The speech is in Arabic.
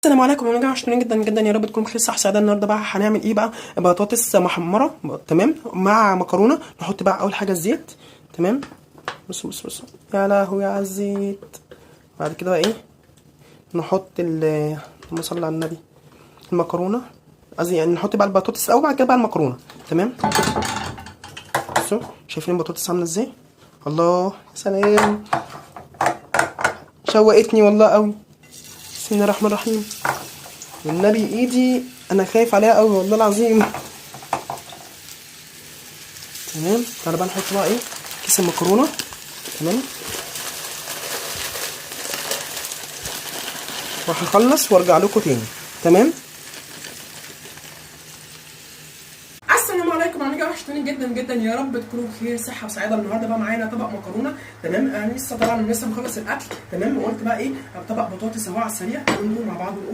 السلام عليكم يا جماعه، شكرا جدا جدا، يا رب تكونوا بخير صح سعاده. النهارده بقى هنعمل ايه بقى؟ بطاطس محمره، تمام، مع مكرونه. نحط بقى اول حاجه الزيت، تمام. بص يا لهوي على الزيت. بعد كده بقى ايه؟ نحط اللهم صل على النبي، المكرونه، قصدي يعني نحط بقى البطاطس الاول، بعد كده بقى المكرونه، تمام. بصوا شايفين البطاطس عامله ازاي؟ الله يا سلام، شوقتني والله قوي. بسم الله الرحمن الرحيم. والنبي ايدي انا خايف عليها قوي والله العظيم. تمام. تعالى بقى نحط بقى ايه؟ كيس المكرونه، تمام. وهخلص وارجع لكم تاني، تمام. السلام عليكم، انا جاي وحشتوني جدا جدا، يا رب تكونوا بخير صحه وسعاده. النهارده بقى معانا طبق مكرونه، تمام. انا لسه طبعا مخلص الاكل، تمام. وقلت بقى ايه؟ طبق بطاطس اهو على السريع، نقول مع بعض.